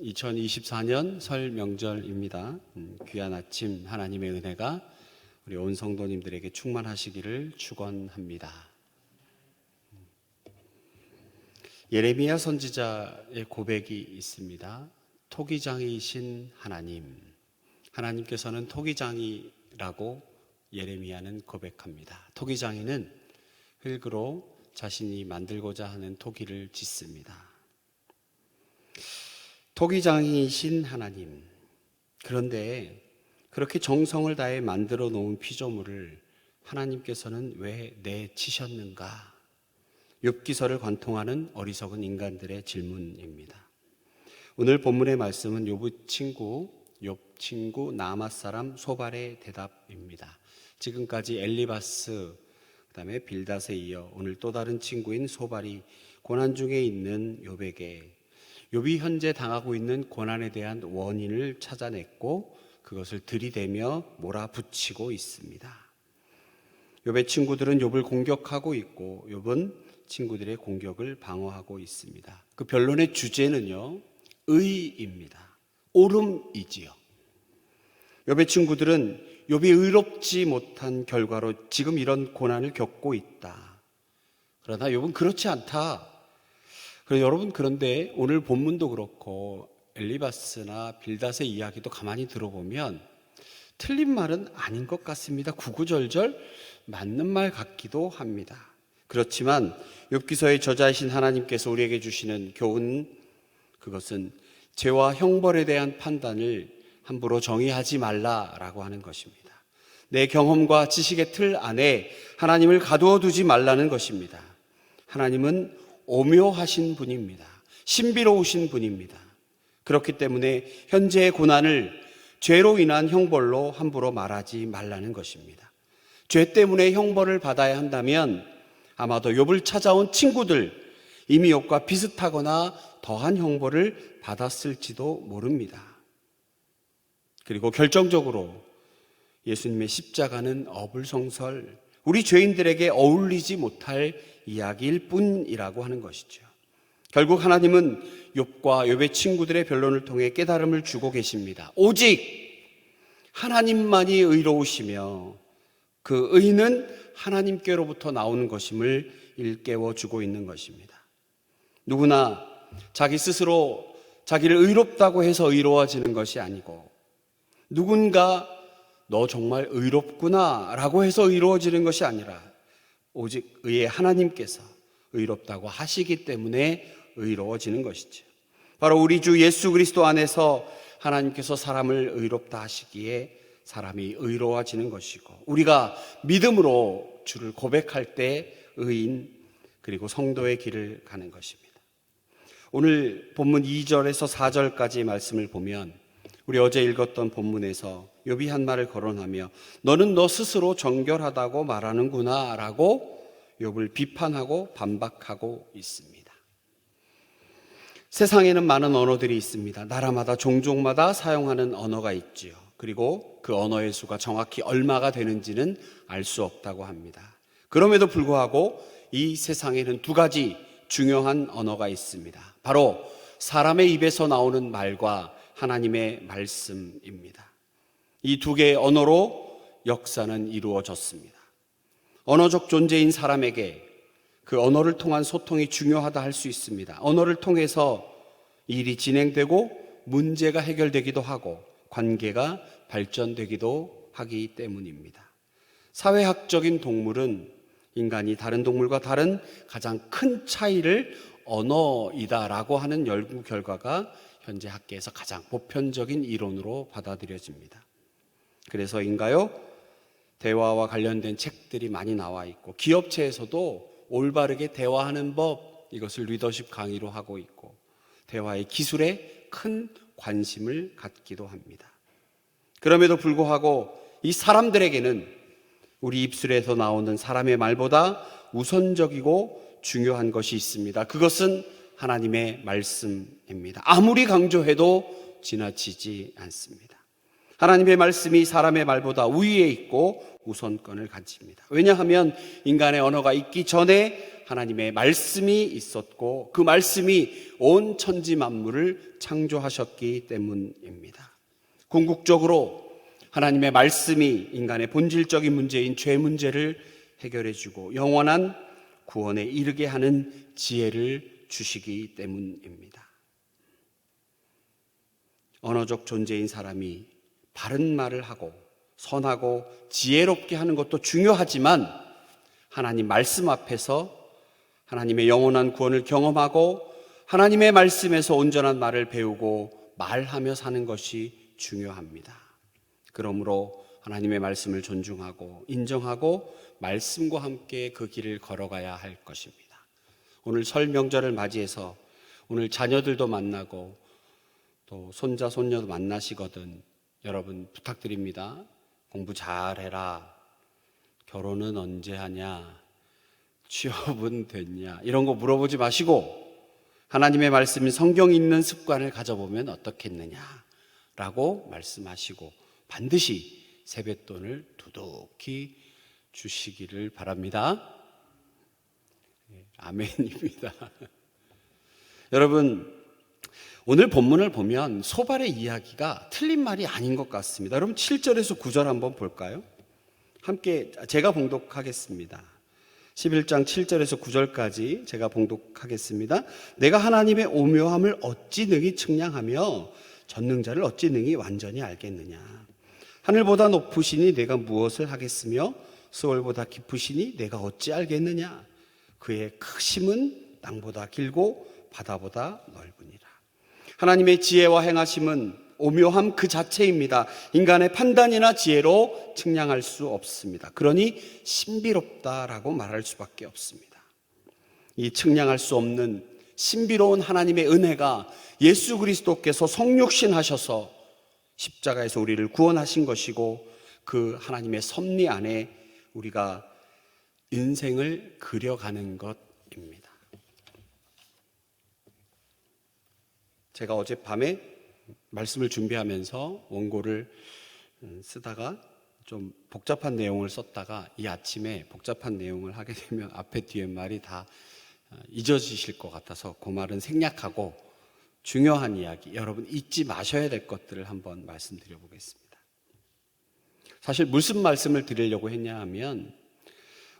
2024년 설 명절입니다. 귀한 아침 하나님의 은혜가 우리 온 성도님들에게 충만하시기를 축원합니다. 예레미야 선지자의 고백이 있습니다. 토기장이신 하나님, 하나님께서는 토기장이라고 예레미야는 고백합니다. 토기장이는 흙으로 자신이 만들고자 하는 토기를 짓습니다. 토기장이신 하나님, 그런데 그렇게 정성을 다해 만들어 놓은 피조물을 하나님께서는 왜 내치셨는가? 욥기서를 관통하는 어리석은 인간들의 질문입니다. 오늘 본문의 말씀은 욥 친구 나아맛 사람 소발의 대답입니다. 지금까지 엘리바스, 그다음에 빌닷에 이어 오늘 또 다른 친구인 소발이 고난 중에 있는 욥에게 욥이 현재 당하고 있는 고난에 대한 원인을 찾아냈고 그것을 들이대며 몰아붙이고 있습니다. 욥의 친구들은 욥을 공격하고 있고 욥은 친구들의 공격을 방어하고 있습니다. 그 변론의 주제는요, 의입니다. 옳음이지요. 욥의 친구들은 욥이 의롭지 못한 결과로 지금 이런 고난을 겪고 있다. 그러나 욥은 그렇지 않다. 여러분, 그런데 오늘 본문도 그렇고 엘리바스나 빌닷의 이야기도 가만히 들어보면 틀린 말은 아닌 것 같습니다. 구구절절 맞는 말 같기도 합니다. 그렇지만 욥기서의 저자이신 하나님께서 우리에게 주시는 교훈, 그것은 죄와 형벌에 대한 판단을 함부로 정의하지 말라라고 하는 것입니다. 내 경험과 지식의 틀 안에 하나님을 가두어 두지 말라는 것입니다. 하나님은 오묘하신 분입니다. 신비로우신 분입니다. 그렇기 때문에 현재의 고난을 죄로 인한 형벌로 함부로 말하지 말라는 것입니다. 죄 때문에 형벌을 받아야 한다면 아마도 욥을 찾아온 친구들, 이미 욥과 비슷하거나 더한 형벌을 받았을지도 모릅니다. 그리고 결정적으로 예수님의 십자가는 어불성설, 우리 죄인들에게 어울리지 못할 이야기일 뿐이라고 하는 것이죠. 결국 하나님은 욥과 욥의 친구들의 변론을 통해 깨달음을 주고 계십니다. 오직 하나님만이 의로우시며 그 의는 하나님께로부터 나오는 것임을 일깨워 주고 있는 것입니다. 누구나 자기 스스로 자기를 의롭다고 해서 의로워지는 것이 아니고 누군가 너 정말 의롭구나 라고 해서 의로워지는 것이 아니라 오직 의의 하나님께서 의롭다고 하시기 때문에 의로워지는 것이죠. 바로 우리 주 예수 그리스도 안에서 하나님께서 사람을 의롭다 하시기에 사람이 의로워지는 것이고 우리가 믿음으로 주를 고백할 때 의인 그리고 성도의 길을 가는 것입니다. 오늘 본문 2절에서 4절까지 말씀을 보면 우리 어제 읽었던 본문에서 욥이 한 말을 거론하며 너는 너 스스로 정결하다고 말하는구나 라고 욥을 비판하고 반박하고 있습니다. 세상에는 많은 언어들이 있습니다. 나라마다 종족마다 사용하는 언어가 있지요. 그리고 그 언어의 수가 정확히 얼마가 되는지는 알 수 없다고 합니다. 그럼에도 불구하고 이 세상에는 두 가지 중요한 언어가 있습니다. 바로 사람의 입에서 나오는 말과 하나님의 말씀입니다. 이 두 개의 언어로 역사는 이루어졌습니다. 언어적 존재인 사람에게 그 언어를 통한 소통이 중요하다 할 수 있습니다. 언어를 통해서 일이 진행되고 문제가 해결되기도 하고 관계가 발전되기도 하기 때문입니다. 사회학적인 동물은 인간이 다른 동물과 다른 가장 큰 차이를 언어이다라고 하는 연구 결과가 현재 학계에서 가장 보편적인 이론으로 받아들여집니다. 그래서인가요? 대화와 관련된 책들이 많이 나와 있고 기업체에서도 올바르게 대화하는 법, 이것을 리더십 강의로 하고 있고 대화의 기술에 큰 관심을 갖기도 합니다. 그럼에도 불구하고 이 사람들에게는 우리 입술에서 나오는 사람의 말보다 우선적이고 중요한 것이 있습니다. 그것은 하나님의 말씀입니다. 아무리 강조해도 지나치지 않습니다. 하나님의 말씀이 사람의 말보다 우위에 있고 우선권을 가집니다. 왜냐하면 인간의 언어가 있기 전에 하나님의 말씀이 있었고 그 말씀이 온 천지 만물을 창조하셨기 때문입니다. 궁극적으로 하나님의 말씀이 인간의 본질적인 문제인 죄 문제를 해결해주고 영원한 구원에 이르게 하는 지혜를 주시기 때문입니다. 언어적 존재인 사람이 바른 말을 하고 선하고 지혜롭게 하는 것도 중요하지만 하나님 말씀 앞에서 하나님의 영원한 구원을 경험하고 하나님의 말씀에서 온전한 말을 배우고 말하며 사는 것이 중요합니다. 그러므로 하나님의 말씀을 존중하고 인정하고 말씀과 함께 그 길을 걸어가야 할 것입니다. 오늘 설 명절을 맞이해서 오늘 자녀들도 만나고 또 손자 손녀도 만나시거든 여러분 부탁드립니다. 공부 잘해라. 결혼은 언제 하냐? 취업은 됐냐? 이런 거 물어보지 마시고 하나님의 말씀인 성경 읽는 습관을 가져보면 어떻겠느냐라고 말씀하시고 반드시 세뱃돈을 두둑히 주시기를 바랍니다. 아멘입니다. 여러분 오늘 본문을 보면 소발의 이야기가 틀린 말이 아닌 것 같습니다. 여러분 7절에서 9절 한번 볼까요? 함께 제가 봉독하겠습니다. 11장 7절에서 9절까지 제가 봉독하겠습니다. 내가 하나님의 오묘함을 어찌 능히 측량하며 전능자를 어찌 능히 완전히 알겠느냐. 하늘보다 높으시니 내가 무엇을 하겠으며 수월보다 깊으시니 내가 어찌 알겠느냐. 그의 크심은 땅보다 길고 바다보다 넓으니라. 하나님의 지혜와 행하심은 오묘함 그 자체입니다. 인간의 판단이나 지혜로 측량할 수 없습니다. 그러니 신비롭다라고 말할 수밖에 없습니다. 이 측량할 수 없는 신비로운 하나님의 은혜가 예수 그리스도께서 성육신 하셔서 십자가에서 우리를 구원하신 것이고 그 하나님의 섭리 안에 우리가 인생을 그려가는 것입니다. 제가 어젯밤에 말씀을 준비하면서 원고를 쓰다가 좀 복잡한 내용을 썼다가 이 아침에 복잡한 내용을 하게 되면 앞에 뒤에 말이 다 잊어지실 것 같아서 그 말은 생략하고 중요한 이야기, 여러분 잊지 마셔야 될 것들을 한번 말씀드려 보겠습니다. 사실 무슨 말씀을 드리려고 했냐 하면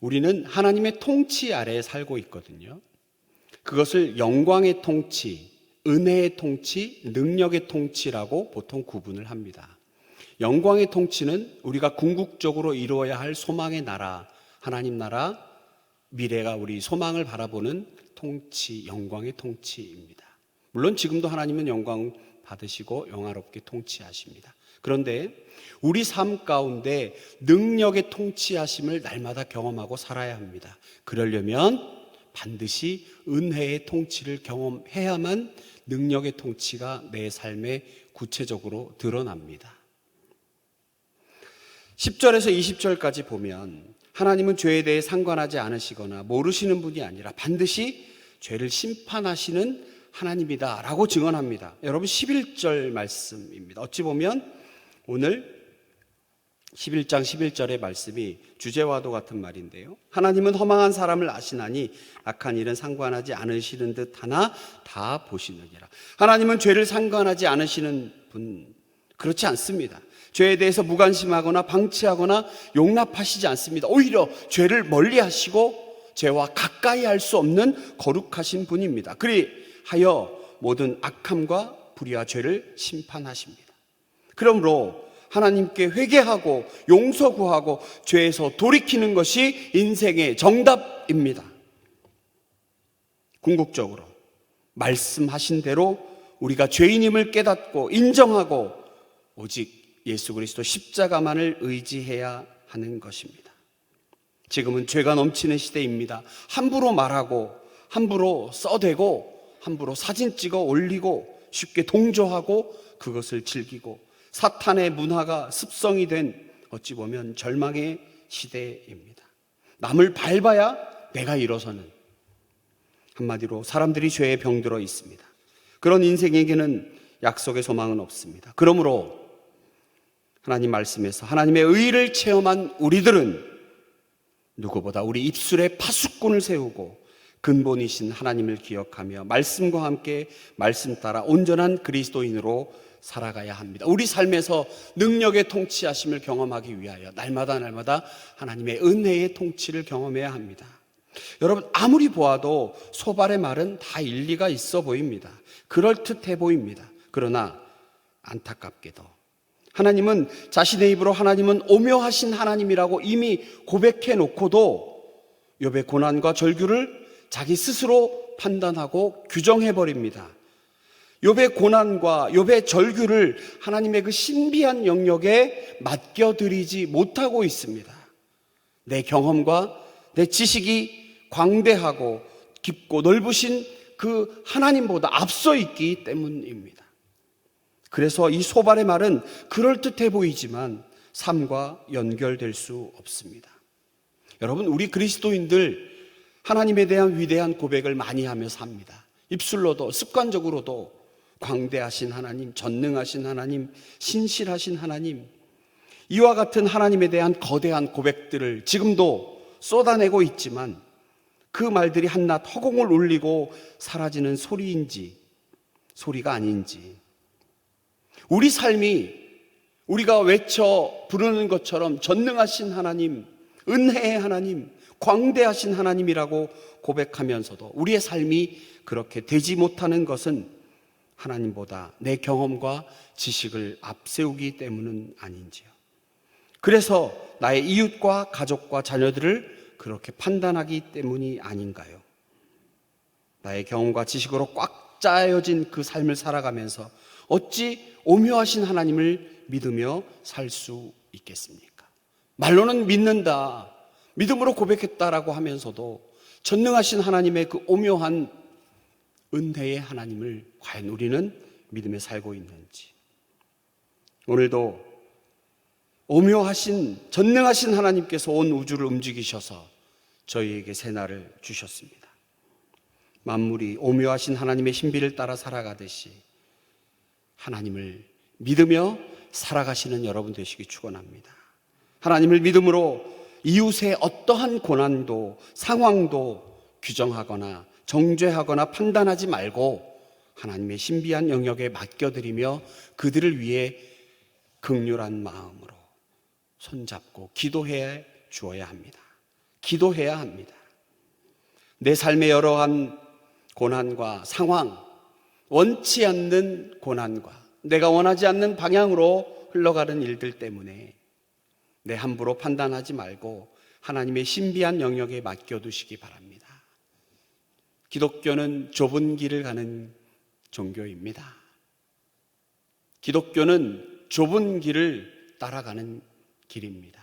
우리는 하나님의 통치 아래에 살고 있거든요. 그것을 영광의 통치, 은혜의 통치, 능력의 통치라고 보통 구분을 합니다. 영광의 통치는 우리가 궁극적으로 이루어야 할 소망의 나라, 하나님 나라, 미래가 우리 소망을 바라보는 통치, 영광의 통치입니다. 물론 지금도 하나님은 영광 받으시고 영화롭게 통치하십니다. 그런데 우리 삶 가운데 능력의 통치하심을 날마다 경험하고 살아야 합니다. 그러려면 반드시 은혜의 통치를 경험해야만 능력의 통치가 내 삶에 구체적으로 드러납니다. 10절에서 20절까지 보면 하나님은 죄에 대해 상관하지 않으시거나 모르시는 분이 아니라 반드시 죄를 심판하시는 하나님이다 라고 증언합니다. 여러분 11절 말씀입니다. 어찌 보면 오늘 11장 11절의 말씀이 주제와도 같은 말인데요. 하나님은 허망한 사람을 아시나니 악한 일은 상관하지 않으시는 듯 하나 다 보시느니라. 하나님은 죄를 상관하지 않으시는 분, 그렇지 않습니다. 죄에 대해서 무관심하거나 방치하거나 용납하시지 않습니다. 오히려 죄를 멀리 하시고 죄와 가까이 할 수 없는 거룩하신 분입니다. 그리하여 모든 악함과 불의와 죄를 심판하십니다. 그러므로 하나님께 회개하고 용서 구하고 죄에서 돌이키는 것이 인생의 정답입니다. 궁극적으로 말씀하신 대로 우리가 죄인임을 깨닫고 인정하고 오직 예수 그리스도 십자가만을 의지해야 하는 것입니다. 지금은 죄가 넘치는 시대입니다. 함부로 말하고 함부로 써대고 함부로 사진 찍어 올리고 쉽게 동조하고 그것을 즐기고 사탄의 문화가 습성이 된 어찌 보면 절망의 시대입니다. 남을 밟아야 내가 일어서는, 한마디로 사람들이 죄에 병들어 있습니다. 그런 인생에게는 약속의 소망은 없습니다. 그러므로 하나님 말씀에서 하나님의 의를 체험한 우리들은 누구보다 우리 입술에 파수꾼을 세우고 근본이신 하나님을 기억하며 말씀과 함께 말씀 따라 온전한 그리스도인으로 살아가야 합니다. 우리 삶에서 능력의 통치하심을 경험하기 위하여 날마다 하나님의 은혜의 통치를 경험해야 합니다. 여러분, 아무리 보아도 소발의 말은 다 일리가 있어 보입니다. 그럴듯해 보입니다. 그러나 안타깝게도 하나님은 자신의 입으로 하나님은 오묘하신 하나님이라고 이미 고백해 놓고도 욥의 고난과 절규를 자기 스스로 판단하고 규정해 버립니다. 욥의 고난과 욥의 절규를 하나님의 그 신비한 영역에 맡겨드리지 못하고 있습니다. 내 경험과 내 지식이 광대하고 깊고 넓으신 그 하나님보다 앞서 있기 때문입니다. 그래서 이 소발의 말은 그럴듯해 보이지만 삶과 연결될 수 없습니다. 여러분, 우리 그리스도인들 하나님에 대한 위대한 고백을 많이 하며 삽니다. 입술로도 습관적으로도 광대하신 하나님, 전능하신 하나님, 신실하신 하나님, 이와 같은 하나님에 대한 거대한 고백들을 지금도 쏟아내고 있지만 그 말들이 한낱 허공을 울리고 사라지는 소리인지 소리가 아닌지, 우리 삶이 우리가 외쳐 부르는 것처럼 전능하신 하나님, 은혜의 하나님, 광대하신 하나님이라고 고백하면서도 우리의 삶이 그렇게 되지 못하는 것은 하나님보다 내 경험과 지식을 앞세우기 때문은 아닌지요. 그래서 나의 이웃과 가족과 자녀들을 그렇게 판단하기 때문이 아닌가요? 나의 경험과 지식으로 꽉 짜여진 그 삶을 살아가면서 어찌 오묘하신 하나님을 믿으며 살 수 있겠습니까? 말로는 믿는다, 믿음으로 고백했다라고 하면서도 전능하신 하나님의 그 오묘한 은혜의 하나님을 과연 우리는 믿으며 살고 있는지, 오늘도 오묘하신 전능하신 하나님께서 온 우주를 움직이셔서 저희에게 새날을 주셨습니다. 만물이 오묘하신 하나님의 신비를 따라 살아가듯이 하나님을 믿으며 살아가시는 여러분 되시기 축원합니다. 하나님을 믿음으로 이웃의 어떠한 고난도 상황도 규정하거나 정죄하거나 판단하지 말고 하나님의 신비한 영역에 맡겨드리며 그들을 위해 긍휼한 마음으로 손잡고 기도해 주어야 합니다. 기도해야 합니다. 내 삶의 여러한 고난과 상황, 원치 않는 고난과 내가 원하지 않는 방향으로 흘러가는 일들 때문에 내 함부로 판단하지 말고 하나님의 신비한 영역에 맡겨두시기 바랍니다. 기독교는 좁은 길을 가는 종교입니다. 기독교는 좁은 길을 따라가는 길입니다.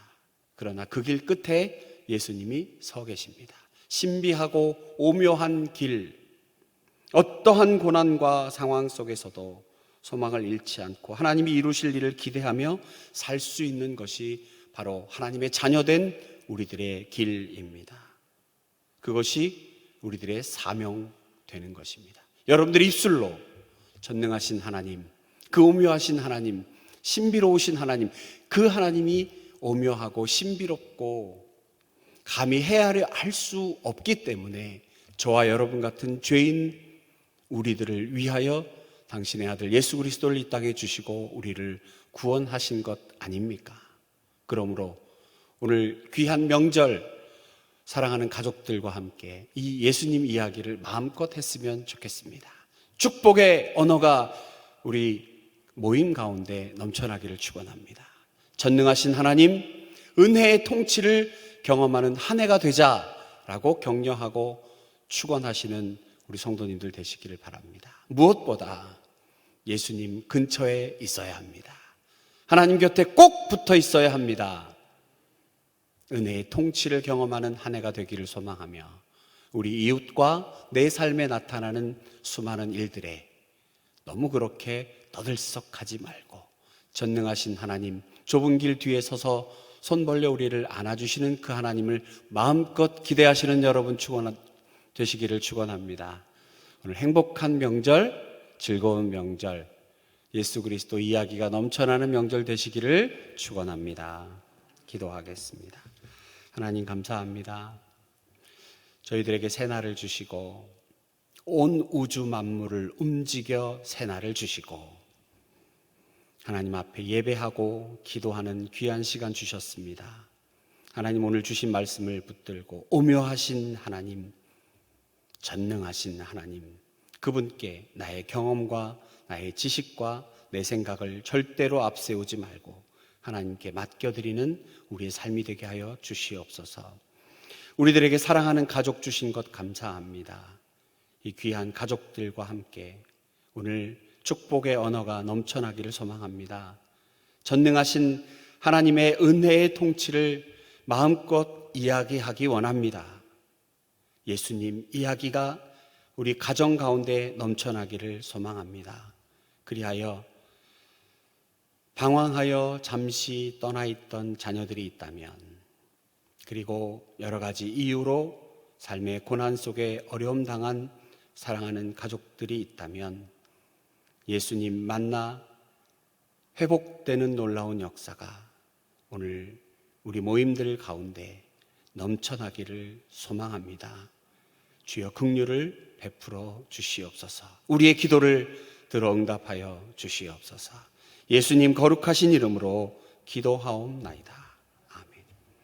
그러나 그 길 끝에 예수님이 서 계십니다. 신비하고 오묘한 길, 어떠한 고난과 상황 속에서도 소망을 잃지 않고 하나님이 이루실 일을 기대하며 살 수 있는 것이 바로 하나님의 자녀된 우리들의 길입니다. 그것이 우리들의 사명 되는 것입니다. 여러분들의 입술로 전능하신 하나님, 그 오묘하신 하나님, 신비로우신 하나님, 그 하나님이 오묘하고 신비롭고 감히 헤아려 할 수 없기 때문에 저와 여러분 같은 죄인 우리들을 위하여 당신의 아들 예수 그리스도를 이 땅에 주시고 우리를 구원하신 것 아닙니까? 그러므로 오늘 귀한 명절 사랑하는 가족들과 함께 이 예수님 이야기를 마음껏 했으면 좋겠습니다. 축복의 언어가 우리 모임 가운데 넘쳐나기를 축원합니다. 전능하신 하나님, 은혜의 통치를 경험하는 한 해가 되자라고 격려하고 축원하시는 우리 성도님들 되시기를 바랍니다. 무엇보다 예수님 근처에 있어야 합니다. 하나님 곁에 꼭 붙어 있어야 합니다. 은혜의 통치를 경험하는 한 해가 되기를 소망하며 우리 이웃과 내 삶에 나타나는 수많은 일들에 너무 그렇게 떠들썩하지 말고 전능하신 하나님, 좁은 길 뒤에 서서 손 벌려 우리를 안아주시는 그 하나님을 마음껏 기대하시는 여러분 되시기를 축원합니다. 오늘 행복한 명절, 즐거운 명절, 예수 그리스도 이야기가 넘쳐나는 명절 되시기를 축원합니다. 기도하겠습니다. 하나님 감사합니다. 저희들에게 새날을 주시고 온 우주 만물을 움직여 새날을 주시고 하나님 앞에 예배하고 기도하는 귀한 시간 주셨습니다. 하나님 오늘 주신 말씀을 붙들고 오묘하신 하나님, 전능하신 하나님, 그분께 나의 경험과 나의 지식과 내 생각을 절대로 앞세우지 말고 하나님께 맡겨드리는 우리의 삶이 되게 하여 주시옵소서. 우리들에게 사랑하는 가족 주신 것 감사합니다. 이 귀한 가족들과 함께 오늘 축복의 언어가 넘쳐나기를 소망합니다. 전능하신 하나님의 은혜의 통치를 마음껏 이야기하기 원합니다. 예수님 이야기가 우리 가정 가운데 넘쳐나기를 소망합니다. 그리하여 방황하여 잠시 떠나 있던 자녀들이 있다면, 그리고 여러 가지 이유로 삶의 고난 속에 어려움 당한 사랑하는 가족들이 있다면 예수님 만나 회복되는 놀라운 역사가 오늘 우리 모임들 가운데 넘쳐나기를 소망합니다. 주여 긍휼을 베풀어 주시옵소서. 우리의 기도를 들어 응답하여 주시옵소서. 예수님 거룩하신 이름으로 기도하옵나이다.